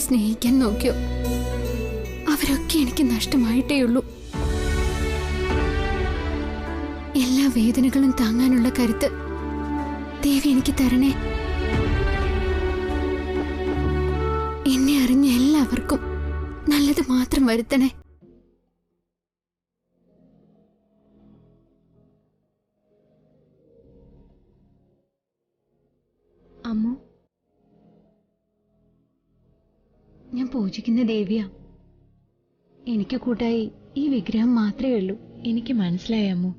സ്നേഹിക്കാൻ നോക്കിയോ അവരൊക്കെ എനിക്ക് നഷ്ടമായിട്ടേയുള്ളൂ. എല്ലാ വേദനകളും താങ്ങാനുള്ള കരുത്ത് ദേവി എനിക്ക് തരണേ. എന്നെ അറിഞ്ഞ എല്ലാവർക്കും നല്ലത് മാത്രം വരുത്തണേ. അമ്മു, ഞാൻ പൂജിക്കുന്ന ദേവിയാ. എനിക്ക് കൂട്ടായി ഈ വിഗ്രഹം മാത്രമേ ഉള്ളൂ. എനിക്ക് മനസ്സിലായി അമ്മു.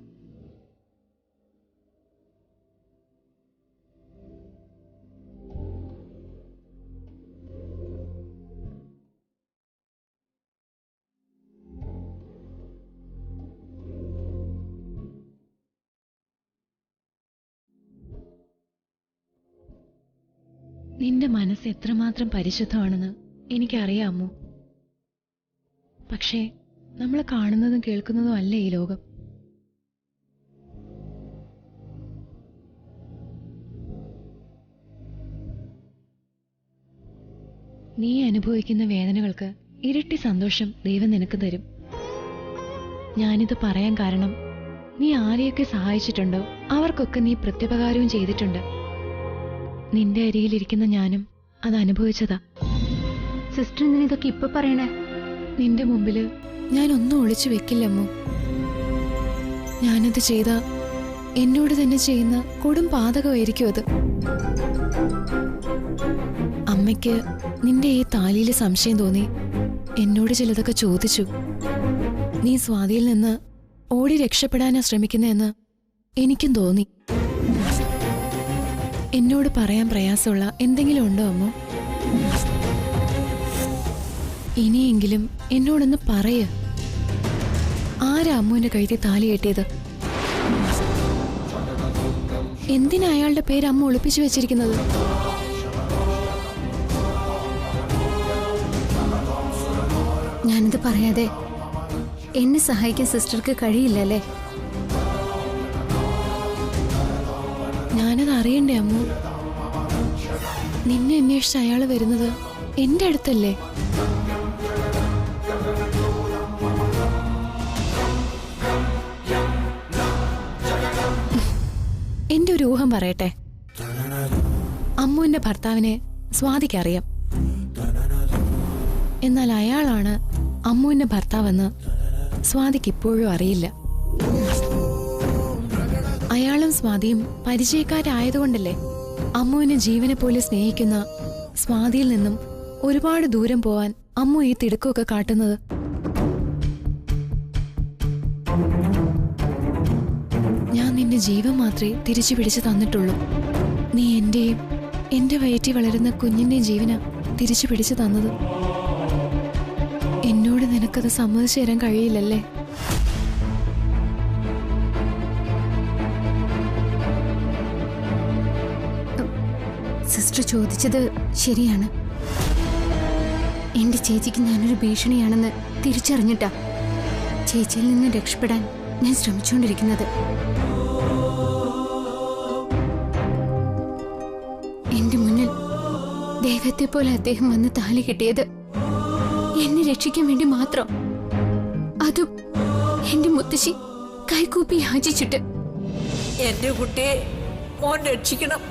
നിന്റെ മനസ്സ് എത്രമാത്രം പരിശുദ്ധമാണെന്ന് എനിക്കറിയാമോ. പക്ഷേ നമ്മൾ കാണുന്നതും കേൾക്കുന്നതും അല്ല ഈ ലോകം. നീ അനുഭവിക്കുന്ന വേദനകൾക്ക് ഇരട്ടി സന്തോഷം ദൈവം നിനക്ക് തരും. ഞാനിത് പറയാൻ കാരണം നീ ആരെയൊക്കെ സഹായിച്ചിട്ടുണ്ടോ അവർക്കൊക്കെ നീ പ്രത്യുപകാരവും ചെയ്തിട്ടുണ്ട്. നിന്റെ അരികിലിരിക്കുന്ന ഞാനും അത് അനുഭവിച്ചതാ. സിസ്റ്റർ എന്തിനാ ഇതൊക്കെ ഇപ്പൊ പറയണേ? നിന്റെ മുമ്പില് ഞാനൊന്നും ഒളിച്ചു വെക്കില്ലമ്മോ. ഞാനത് ചെയ്ത എന്നോട് തന്നെ ചെയ്യുന്ന കൊടും പാതകമായിരിക്കും അത്. അമ്മയ്ക്ക് നിന്റെ ഈ താലിയിൽ സംശയം തോന്നി എന്നോട് ചിലതൊക്കെ ചോദിച്ചു. നീ സ്വാതിയിൽ നിന്ന് ഓടി രക്ഷപ്പെടാനാ ശ്രമിക്കുന്നതെന്ന് എനിക്കും തോന്നി. എന്നോട് പറയാൻ പ്രയാസമുള്ള എന്തെങ്കിലും ഉണ്ടോ അമ്മോ? ഇനിയെങ്കിലും എന്നോടൊന്ന് പറയ. ആരാ അമ്മുവിന്റെ കഴുത്തിൽ താലി കെട്ടിയത്? എന്തിനാ അയാളുടെ പേര് അമ്മ ഒളിപ്പിച്ചു വെച്ചിരിക്കുന്നത്? ഞാനിത് പറയാതെ എന്നെ സഹായിക്കാൻ സിസ്റ്റർക്ക് കഴിയില്ലല്ലേ? ഞാനത് അറിയണ്ടേ അമ്മു? നിന്നെ അന്വേഷിച്ച് അയാള് വരുന്നത് എന്റെ അടുത്തല്ലേ? എന്റെ ഒരു ഊഹം പറയട്ടെ. അമ്മുവിന്റെ ഭർത്താവിനെ സ്വാതിക്കറിയാം. എന്നാൽ അയാളാണ് അമ്മുവിന്റെ ഭർത്താവെന്ന് സ്വാതിക്ക് ഇപ്പോഴും അറിയില്ല. അയാളും സ്വാതിയും പരിചയക്കാരായതുകൊണ്ടല്ലേ അമ്മുവിനെ ജീവനെ പോലെ സ്നേഹിക്കുന്ന സ്വാതിയിൽ നിന്നും ഒരുപാട് ദൂരം പോവാൻ അമ്മു ഈ തിടുക്കമൊക്കെ കാട്ടുന്നത്. ഞാൻ നിന്റെ ജീവൻ മാത്രമേ തിരിച്ചു പിടിച്ചു തന്നിട്ടുള്ളൂ. നീ എന്റെയും എന്റെ വയറ്റിൽ വളരുന്ന കുഞ്ഞിന്റെയും ജീവന തിരിച്ചു പിടിച്ചു തന്നത്. എന്നോട് നിനക്കത് സമ്മതിച്ചു തരാൻ കഴിയില്ലല്ലേ? സിസ്റ്റർ ചോദിച്ചത് ശരിയാണ്. എന്റെ ചേച്ചിക്ക് ഞാനൊരു ഭീഷണിയാണെന്ന് തിരിച്ചറിഞ്ഞിട്ടാ ചേച്ചിയിൽ നിന്ന് രക്ഷപ്പെടാൻ ഞാൻ ശ്രമിച്ചുകൊണ്ടിരിക്കുന്നത്. എന്റെ മുന്നിൽ ദൈവത്തെ പോലെ അദ്ദേഹം വന്ന് താലി കെട്ടിയത് എന്നെ രക്ഷിക്കാൻ വേണ്ടി മാത്രം. അതും എന്റെ മുത്തശ്ശി കൈകൂപ്പി യാചിച്ചിട്ട്. എന്റെ കുട്ടിയെ മോൻ രക്ഷിക്കണം.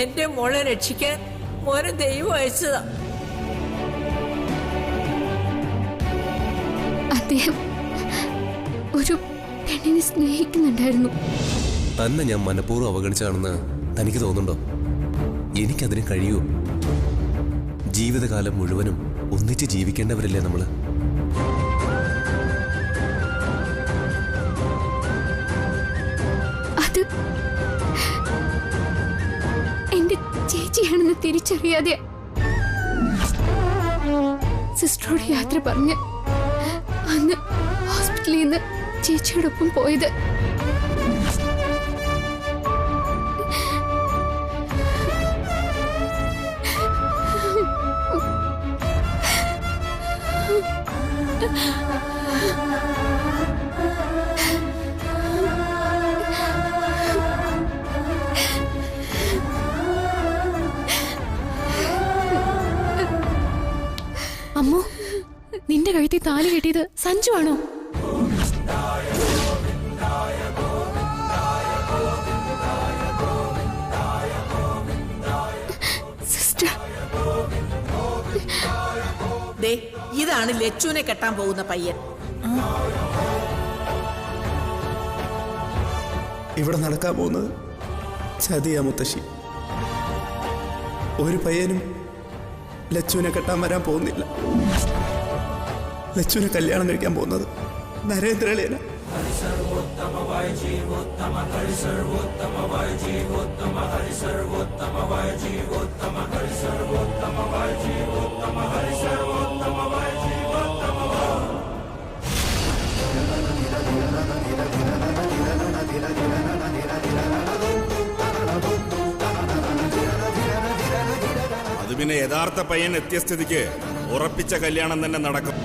എന്റെ മോളെ രക്ഷിക്കാൻ മോനെ ദൈവം അയച്ചതാ. അദ്ദേഹം ഒരു പെണ്ണിനെ സ്നേഹിക്കുന്നുണ്ടായിരുന്നു. തന്നെ ഞാൻ മനഃപൂർവ്വം അവഗണിച്ചാണെന്ന് തനിക്ക് തോന്നുന്നുണ്ടോ? എനിക്കതിന് കഴിയൂ. ജീവിതകാലം മുഴുവനും ഒന്നിച്ച് ജീവിക്കേണ്ടവരല്ലേ നമ്മള്? അത് എന്റെ ചേച്ചിയാണെന്ന് തിരിച്ചറിയാതെ സിസ്റ്ററോട് യാത്ര പറഞ്ഞ് അന്ന് ഹോസ്പിറ്റലിൽ നിന്ന് ചേച്ചിയോടൊപ്പം പോയത്. എന്റെ കഴുത്തിൽ താലി കെട്ടിയത് സഞ്ജു ആണോ? സിസ്റ്റർ, ഇതാണ് ലച്ചുവിനെ കെട്ടാൻ പോകുന്ന പയ്യൻ. ഇവിടെ നടക്കാൻ പോകുന്നത് ചതിയാ മുത്തശ്ശി. ഒരു പയ്യനും ലച്ചുവിനെ കെട്ടാൻ വരാൻ പോകുന്നില്ല. ലച്ചുവിനെ കല്യാണം കഴിക്കാൻ പോകുന്നത് നരേന്ദ്രളിയന. അത് പിന്നെ യഥാർത്ഥ പയ്യൻ എത്തിയ സ്ഥിതിക്ക് ഉറപ്പിച്ച കല്യാണം തന്നെ നടക്കും.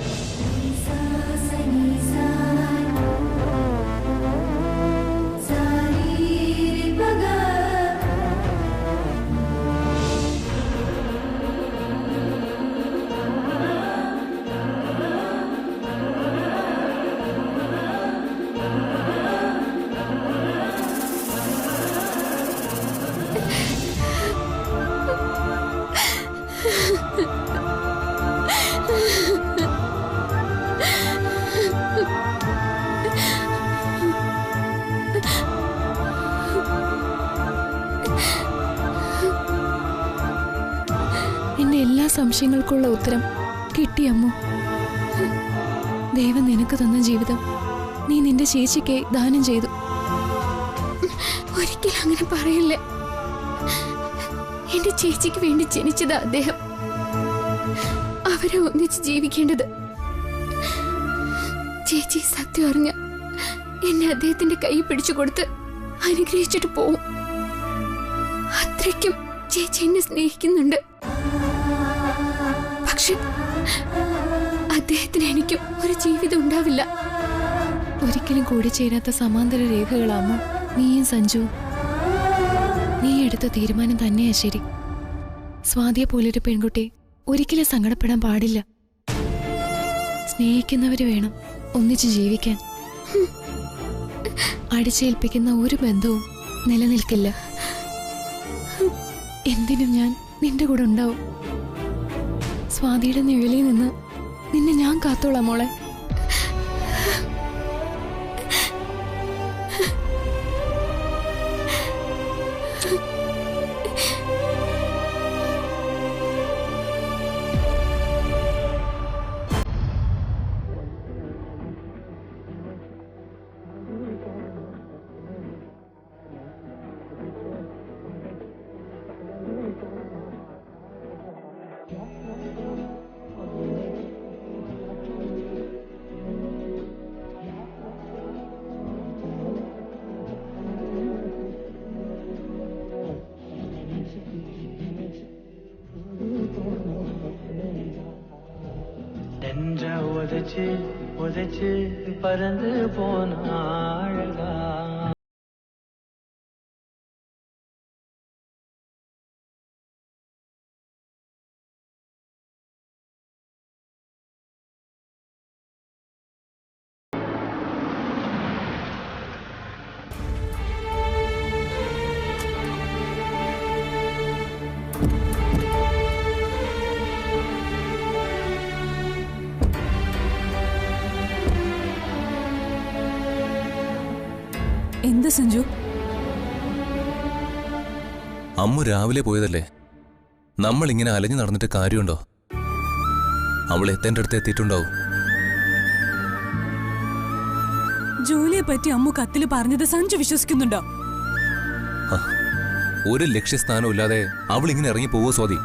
എന്റെ എല്ലാ സംശയങ്ങൾക്കുള്ള ഉത്തരം കിട്ടിയമ്മു. ദൈവം നിനക്ക് തന്ന ജീവിതം നീ നിന്റെ ചേച്ചിക്ക് ദാനം ചെയ്തു. ഒരിക്കലും അങ്ങനെ പറയല്ലേ. എന്റെ ചേച്ചിക്ക് വേണ്ടി ജനിച്ചത് അദ്ദേഹം. അവരെ ഒന്നിച്ച് ജീവിക്കേണ്ടത്. ചേച്ചി സത്യം അറിഞ്ഞ എന്നെ അദ്ദേഹത്തിന്റെ കൈ പിടിച്ചു കൊടുത്ത് അനുഗ്രഹിച്ചിട്ട് പോവും. അത്രയ്ക്കും ചേച്ചി എന്നെ സ്നേഹിക്കുന്നുണ്ട്. പക്ഷെ അദ്ദേഹത്തിന് എനിക്കും ഒരു ജീവിതം ഉണ്ടാവില്ല. ഒരിക്കലും കൂടി ചേരാത്ത സമാന്തര രേഖകളാമോ നീയും സഞ്ജു? നീ എടുത്ത തീരുമാനം തന്നെയാ ശരി. സ്വാതിയെ പോലൊരു പെൺകുട്ടി ഒരിക്കലും സങ്കടപ്പെടാൻ പാടില്ല. സ്നേഹിക്കുന്നവര് വേണം ഒന്നിച്ചു ജീവിക്കാൻ. അടിച്ചേൽപ്പിക്കുന്ന ഒരു ബന്ധവും നിലനിൽക്കില്ല. എന്തിനും ഞാൻ നിന്റെ കൂടെ ഉണ്ടാവും. സ്വാതിയുടെ നിഴലിൽ നിന്ന് നിന്നെ ഞാൻ കാത്തോളാം മോളെ. உதைச்சு உதைச்சு பறந்து போனாழகா. എന്താ സഞ്ജു? അമ്മു രാവിലെ പോയതല്ലേ. നമ്മൾ ഇങ്ങനെ അലഞ്ഞു നടന്നിട്ട് കാര്യമുണ്ടോ? അവൾ എത്തേണ്ട അടുത്ത് എത്തിയിട്ടുണ്ടാവും. ജോലിയെ പറ്റി അമ്മു കത്തില് പറഞ്ഞത് സഞ്ജു വിശ്വസിക്കുന്നുണ്ടോ? ഒരു ലക്ഷ്യസ്ഥാനം ഇല്ലാതെ അവൾ ഇങ്ങനെ ഇറങ്ങി പോവോ സ്വാതി?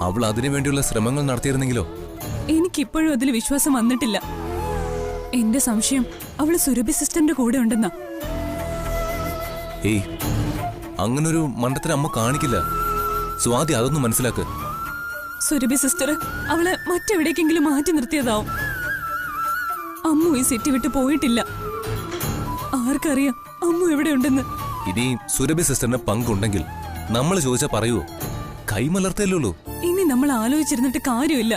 അവൾ അതിനു വേണ്ടിയുള്ള ശ്രമങ്ങൾ നടത്തിയിരുന്നെങ്കിലോ? എനിക്കിപ്പോഴും അതിൽ വിശ്വാസം വന്നിട്ടില്ല. എന്റെ സംശയം അവള് സുരഭി സിസ്റ്ററിന്റെ കൂടെ ഉണ്ടെന്നാ. ഏയ്, അങ്ങനൊരു മണ്ടത്തിന് അമ്മ കാണിക്കില്ല. സ്വാതി അതൊന്നും മനസ്സിലാക്ക്. സുരഭി സിസ്റ്റർ അവളെ മറ്റെവിടേക്കെങ്കിലും മാറ്റി നിർത്തിയതാവും. അമ്മു ഈ സിറ്റി വിട്ട് പോയിട്ടില്ല. ആർക്കറിയാം അമ്മു എവിടെയുണ്ടെന്ന്? ഇനി സുരഭി സിസ്റ്ററിന് പങ്കുണ്ടെങ്കിൽ നമ്മൾ ചോദിച്ചാ പറയൂ. കൈമലർത്തല്ലോ. ഇനി നമ്മൾ ആലോചിച്ചിരുന്നിട്ട് കാര്യമില്ല.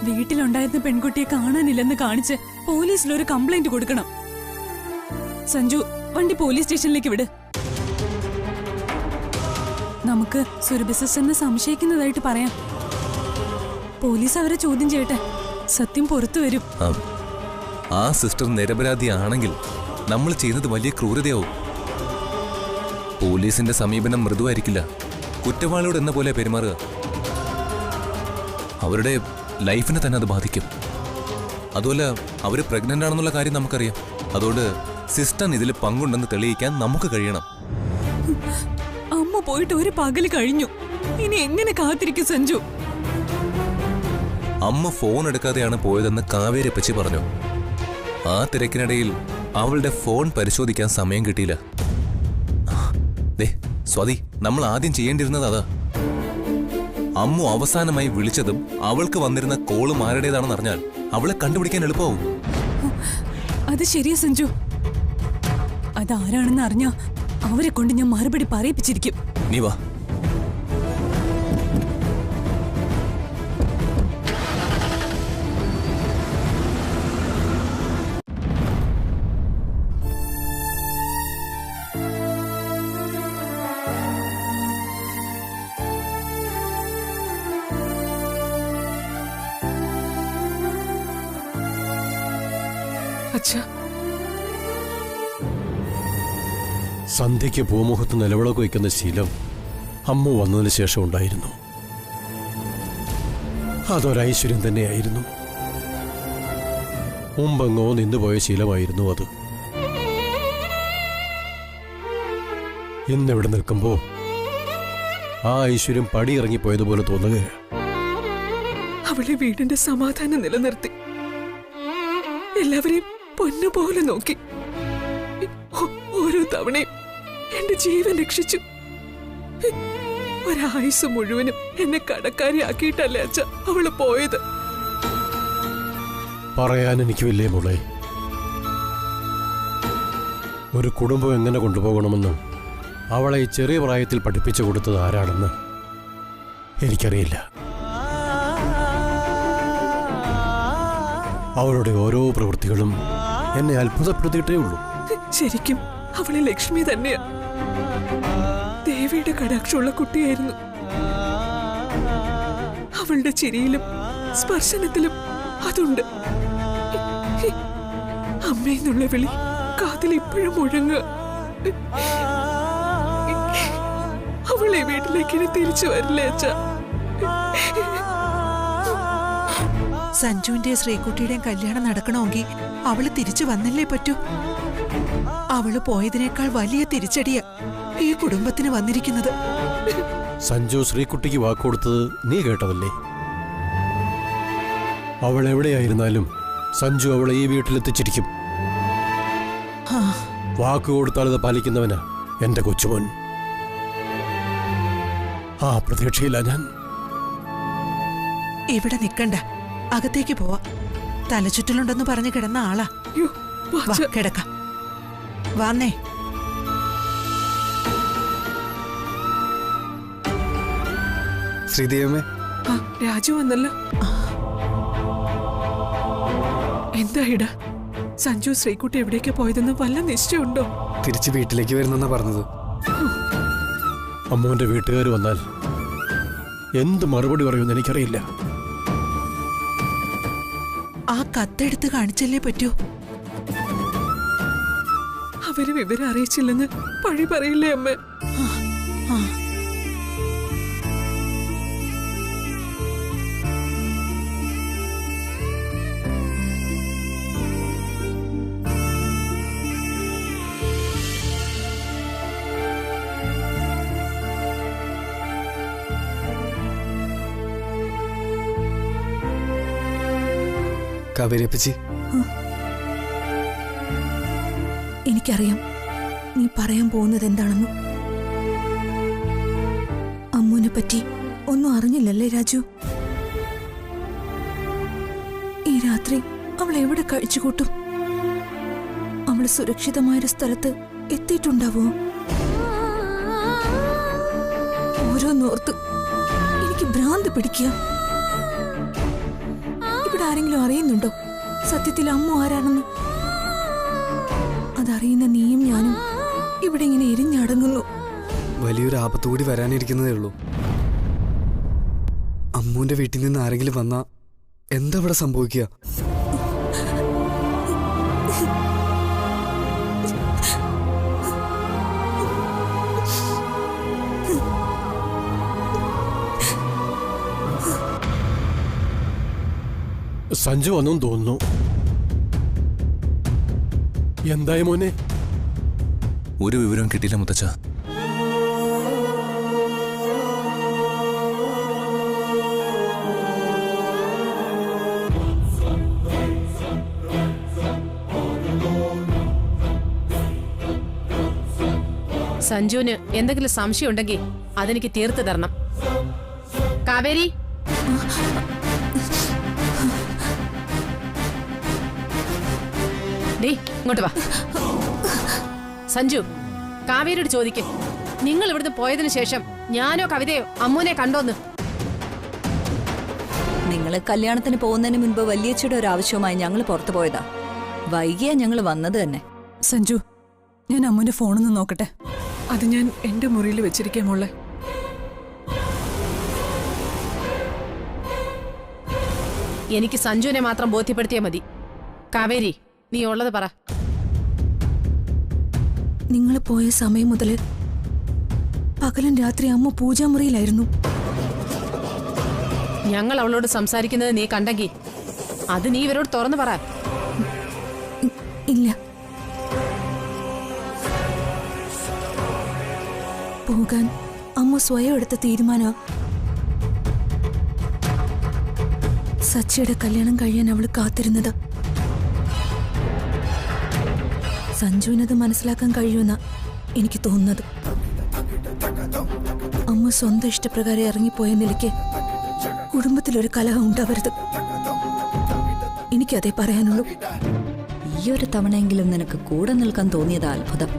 വീട്ടിലുണ്ടായിരുന്ന പെൺകുട്ടിയെ കാണാനില്ലെന്ന് കാണിച്ച് പോലീസിലൊരു കംപ്ലൈന്റ് കൊടുക്കണം. സഞ്ജു, വണ്ടി പോലീസ് സ്റ്റേഷനിലേക്ക് വിട്. നമുക്ക് സുരഭി സിസ്റ്ററിനെ സംശയിക്കുന്നതായിട്ട് പറയാം. പോലീസ് അവരെ ചോദ്യം ചെയ്യട്ടെ, സത്യം പുറത്തു വരും. ആ സിസ്റ്റർ നിരപരാധിയാണെങ്കിൽ നമ്മൾ ചെയ്യുന്നത് വലിയ ക്രൂരതയാവും. പോലീസിന്റെ സമീപനം മൃദുവായിരിക്കില്ല, കുറ്റവാളിയോട് എന്ന പോലെ പെരുമാറുക. അവരുടെ ലൈഫിനെ തന്നെ അത് ബാധിക്കും. അതുപോലെ അവര് പ്രഗ്നന്റ് ആണെന്നുള്ള കാര്യം നമുക്കറിയാം. അതുകൊണ്ട് സിസ്റ്റർ ഇതിൽ പങ്കുണ്ടെന്ന് തെളിയിക്കാൻ നമുക്ക് കഴിയണം. അമ്മ പോയിട്ട് ഒരു പകല് കഴിഞ്ഞു, ഇനി എങ്ങനെ കാത്തിരിക്കും സഞ്ജു? അമ്മ ഫോൺ എടുക്കാതെയാണ് പോയതെന്ന് കാവേരി അപ്പച്ചി പറഞ്ഞു. ആ തിരക്കിനിടയിൽ അവളുടെ ഫോൺ പരിശോധിക്കാൻ സമയം കിട്ടിയില്ല. സ്വാതി, നമ്മൾ ആദ്യം ചെയ്യേണ്ടിരുന്നത് അതാ. അമ്മു അവസാനമായി വിളിച്ചതും അവൾക്ക് വന്നിരുന്ന കോളും ആരുടേതാണെന്ന് അറിഞ്ഞാൽ അവളെ കണ്ടുപിടിക്കാൻ എളുപ്പമാവും. അത് ശരിയാ സഞ്ജു. അതാരാണെന്ന് അറിഞ്ഞാ അവരെ കൊണ്ട് ഞാൻ മറുപടി പറയിപ്പിച്ചിരിക്കും. നീ വാ. സന്ധ്യയ്ക്ക് പൂമുഖത്ത് നിലവിളക്ക് വയ്ക്കുന്ന ശീലം അമ്മ വന്നതിന് ശേഷം ഉണ്ടായിരുന്നു. അതൊരൈശ്വര്യം തന്നെയായിരുന്നു. മുമ്പെങ്ങോ നിന്നുപോയ ശീലമായിരുന്നു അത്. ഇന്നിവിടെ നിൽക്കുമ്പോ ആ ഐശ്വര്യം പടിയിറങ്ങിപ്പോയതുപോലെ തോന്നുകയാണ്. അവളെ വീടിന്റെ സമാധാനം നിലനിർത്തി, എല്ലാവരെയും പൊന്നുപോലെ നോക്കി, ഓരോ തവണയും എന്റെ ജീവൻ രക്ഷിച്ചു. ഒരായുസ് മുഴുവനും എന്നെ കടക്കാരിയാക്കിയിട്ടല്ലേ അച്ഛ അവള് പോയത്. പറയാൻ എനിക്ക് വലിയ മോളെ, ഒരു കുടുംബം എങ്ങനെ കൊണ്ടുപോകണമെന്ന് അവളെ ഈ ചെറിയ പ്രായത്തിൽ പഠിപ്പിച്ചു കൊടുത്തത് ആരാണെന്ന് എനിക്കറിയില്ല. അവളുടെ ഓരോ പ്രവൃത്തികളും എന്നെ അത്ഭുതപ്പെടുത്തിയിട്ടേ ഉള്ളൂ. ശരിക്കും അവളെ ലക്ഷ്മി തന്നെയാ. ദേവിയുടെ കടാക്ഷമുള്ള കുട്ടിയായിരുന്നു. അവളുടെ ചിരിയിലും സ്പർശനത്തിലും അതുണ്ട്. അമ്മയെന്നുള്ള വിളി കാതിൽ ഇപ്പോഴും മുഴങ്ങുക. അവളെ വീട്ടിലേക്ക് ഇനി തിരിച്ചു വരില്ലേ അച്ഛ? സഞ്ജുവിന്റെ ശ്രീകുട്ടിയുടെയും കല്യാണം നടക്കണമെങ്കിൽ അവള് തിരിച്ചു വന്നല്ലേ പറ്റൂ. അവള് പോയതിനേക്കാൾ വലിയ തിരിച്ചടിയാ ഈ കുടുംബത്തിന് വന്നിരിക്കുന്നത്. സഞ്ജു ശ്രീകുട്ടിക്ക് വാക്കുകൊടുത്തത് നീ കേട്ടതല്ലേ? അവൾ എവിടെയായിരുന്നാലും സഞ്ജു അവളെ ഈ വീട്ടിലെത്തിച്ചിരിക്കും. വാക്കുകൊടുത്താൽ അത് പാലിക്കുന്നവനാ എന്റെ കൊച്ചുമോൻ. ആ പ്രതീക്ഷയില്ല ഞാൻ. ഇവിടെ നിക്കണ്ട, അകത്തേക്ക് പോവാ. തലചുറ്റലുണ്ടെന്ന് പറഞ്ഞു കിടന്ന ആളാ. കിടക്കാം, വാന്നേ. ശ്രീദേവമേ, രാജു വന്നല്ലോ. എന്തായിടാ, സഞ്ജു ശ്രീകുട്ടി എവിടേക്കാ പോയതെന്ന് വല്ല നിശ്ചയമുണ്ടോ? തിരിച്ച് വീട്ടിലേക്ക് വരുന്നെന്നാ പറഞ്ഞത്. അമ്മുവിന്റെ വീട്ടുകാർ വന്നാൽ എന്ത് മറുപടി പറയുമെന്ന് എനിക്കറിയില്ല. ആ കത്തെടുത്ത് കാണിച്ചല്ലേ പറ്റൂ. അവര് വിവരം അറിയിച്ചില്ലെന്ന് പഴി പറയില്ലേ അമ്മ? കാവേരിയപ്പച്ചി, എനിക്കറിയാം നീ പറയാൻ പോകുന്നത് എന്താണെന്ന്. അമ്മുവിനെ പറ്റി ഒന്നും അറിഞ്ഞില്ലല്ലേ രാജു? ഈ രാത്രി അവൾ എവിടെ കഴിച്ചുകൂട്ടും? അവൾ സുരക്ഷിതമായൊരു സ്ഥലത്ത് എത്തിയിട്ടുണ്ടാവോ? ഓരോന്നോർത്ത് എനിക്ക് ഭ്രാന്ത് പിടിക്കുക. ഇവിടെ ആരെങ്കിലും അറിയുന്നുണ്ടോ സത്യത്തിൽ അമ്മു ആരാണെന്ന്? അതറിയുന്ന നീയും ഞാനും ഇവിടെ ഇങ്ങനെ എരിഞ്ഞടങ്ങുന്നു. വലിയൊരു ആപത്ത് കൂടി വരാനിരിക്കുന്നതേ ഉള്ളൂ. അമ്മൂന്റെ വീട്ടിൽ നിന്ന് ആരെങ്കിലും വന്നാ എന്താ ഇവിടെ സംഭവിക്കുക? സഞ്ജു വന്നും തോന്നുന്നു. എന്തായി മോനെ? ഒരു വിവരവും കിട്ടിയില്ല മുത്തച്ഛ. സഞ്ജുവിന് എന്തെങ്കിലും സംശയം ഉണ്ടെങ്കിൽ അതെനിക്ക് തീർത്തു തരണം. കാവേരി, ഇങ്ങോട്ട് വാ. സഞ്ജു, കാവേരിയോട് ചോദിക്കും, നിങ്ങൾ ഇവിടുന്ന് പോയതിനു ശേഷം ഞാനോ കവിതയോ അമ്മൂനെ കണ്ടോന്ന്. നിങ്ങൾ കല്യാണത്തിന് പോകുന്നതിന് മുൻപ് വലിയച്ചയുടെ ഒരു ആവശ്യവുമായി ഞങ്ങൾ പുറത്തു പോയതാ. വൈകിയാ ഞങ്ങൾ വന്നത് തന്നെ. സഞ്ജു, ഞാൻ അമ്മൂന്റെ ഫോണൊന്ന് നോക്കട്ടെ. അത് ഞാൻ എന്റെ മുറിയിൽ വെച്ചിരിക്കാം മോളെ. എനിക്ക് സഞ്ജുവിനെ മാത്രം ബോധ്യപ്പെടുത്തിയാൽ മതി. കാവേരി, നീ ഉള്ളത് പറ. നിങ്ങൾ പോയ സമയം മുതല് പകലും രാത്രി അമ്മ പൂജാമുറിയിലായിരുന്നു. ഞങ്ങൾ അവളോട് സംസാരിക്കുന്നത് നീ കണ്ടെങ്കിൽ അത് നീ ഇവരോട് തുറന്നു പറ. ഇല്ല, പോകാൻ അമ്മ സ്വയം എടുത്ത തീരുമാന. സച്ചിയുടെ കല്യാണം കഴിയാൻ അവള് കാത്തിരുന്നത്. സഞ്ജുവിനത് മനസ്സിലാക്കാൻ കഴിയുമെന്ന എനിക്ക് തോന്നുന്നത്. അമ്മ സ്വന്തം ഇഷ്ടപ്രകാരം ഇറങ്ങിപ്പോയ നിലയ്ക്ക് കുടുംബത്തിലൊരു കലഹം ഉണ്ടാവരുത്. എനിക്കതേ പറയാനുള്ളൂ. ഈ ഒരു തവണയെങ്കിലും നിനക്ക് കൂടെ നിൽക്കാൻ തോന്നിയത് അത്ഭുതം.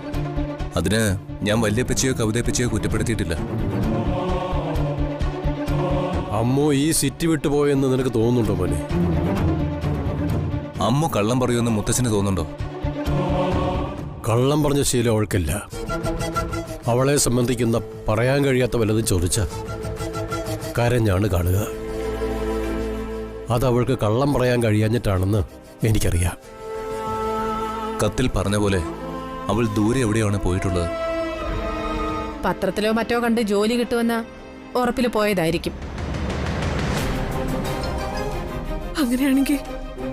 അതിന് ഞാൻ വല്യപ്പച്ചിയോ കവിതയപ്പച്ചിയോ കുറ്റപ്പെടുത്തിയിട്ടില്ല. അമ്മോ ഈ സിറ്റി വിട്ടുപോയെന്ന് നിനക്ക് തോന്നുന്നുണ്ടോ മോനെ? അമ്മ കള്ളം പറയുമെന്ന് മുത്തച്ഛന് തോന്നുന്നുണ്ടോ? കള്ളം പറഞ്ഞ ശീലം അവൾക്കില്ല. അവളെ സംബന്ധിക്കുന്ന പറയാൻ കഴിയാത്ത വല്ലതും ചോദിച്ച കരഞ്ഞാണ് കാണുക. അതവൾക്ക് കള്ളം പറയാൻ കഴിയാഞ്ഞിട്ടാണെന്ന് എനിക്കറിയാം. കത്തിൽ പറഞ്ഞ പോലെ അവൾ ദൂരെ എവിടെയാണ് പോയിട്ടുള്ളത്. പത്രത്തിലോ മറ്റോ കണ്ട് ജോലി കിട്ടുമെന്ന ഉറപ്പിൽ പോയതായിരിക്കും. അങ്ങനെയാണെങ്കിൽ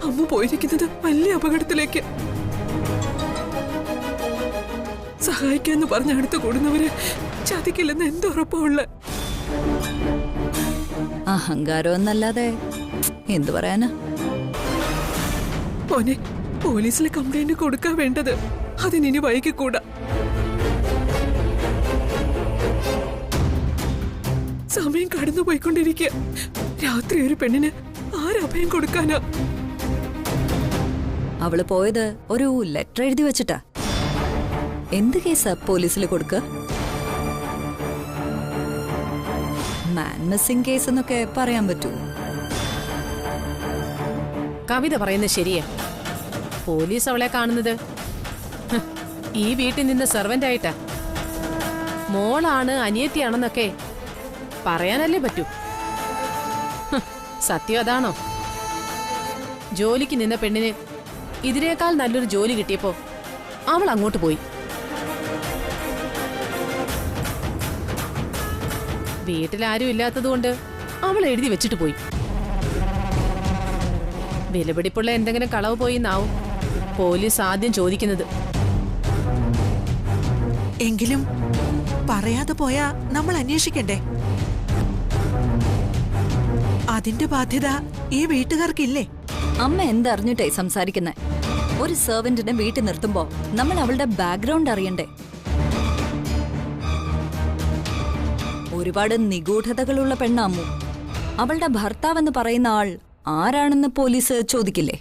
അമ്മ പോയിരിക്കുന്നത് വലിയ അപകടത്തിലേക്ക്. സഹായിക്കാന്ന് പറഞ്ഞ അടുത്ത് കൂടുന്നവരെ ചതിക്കില്ലെന്ന് എന്തുറപ്പുള്ള? അഹങ്കാരം എന്നല്ലാതെ എന്തു പറയാനാ? മോനെ, പോലീസിൽ കംപ്ലൈന്റ് കൊടുക്കാൻ വേണ്ടത്. അതിനി വൈകിക്കൂടാ. സമയം കടന്നു പോയിക്കൊണ്ടിരിക്കുക. രാത്രി ഒരു പെണ്ണിന് ആരഭയം കൊടുക്കാനാ? അവള് പോയത് ഒരു ലെറ്റർ എഴുതി വെച്ചിട്ടാ. എന്ത് കേസാ പോലീസിൽ കൊടുക്ക? മാൻ മിസ്സിംഗ് കേസ് എന്നൊക്കെ പറയാൻ പറ്റൂ. കവിത പറയുന്നത് ശരിയാ. പോലീസ് അവളെ കാണുന്നത് ഈ വീട്ടിൽ നിന്ന് സെർവന്റ് ആയിട്ടാ. മോളാണ് അനിയത്തിയാണെന്നൊക്കെ പറയാനല്ലേ പറ്റൂ. സത്യം അതാണോ? ജോലിക്ക് നിന്ന പെണ്ണിന് ഇതിനേക്കാൾ നല്ലൊരു ജോലി കിട്ടിയപ്പോ അവൾ അങ്ങോട്ട് പോയി. വീട്ടിലാരും ഇല്ലാത്തതുകൊണ്ട് അവൾ എഴുതി വെച്ചിട്ട് പോയി. വിലപിടിപ്പുള്ള എന്തെങ്കിലും കളവ് പോയി എന്നാവും പോലീസ് ആദ്യം ചോദിക്കുന്നത്. എങ്കിലും പറയാതെ പോയാ നമ്മൾ അന്വേഷിക്കണ്ടേ? അതിന്റെ ബാധ്യത ഈ വീട്ടുകാർക്കില്ലേ? അമ്മ എന്തറിഞ്ഞിട്ടേ സംസാരിക്കുന്നേ? ഒരു സെർവന്റിനെ വീട്ടിൽ നിർത്തുമ്പോ നമ്മൾ അവളുടെ ബാക്ക്ഗ്രൗണ്ട് അറിയണ്ടേ? ഒരുപാട് നിഗൂഢതകളുള്ള പെണ്ണാമ്മു. അവളുടെ ഭർത്താവെന്ന് പറയുന്ന ആൾ ആരാണെന്ന് പോലീസ് ചോദിക്കില്ലേ?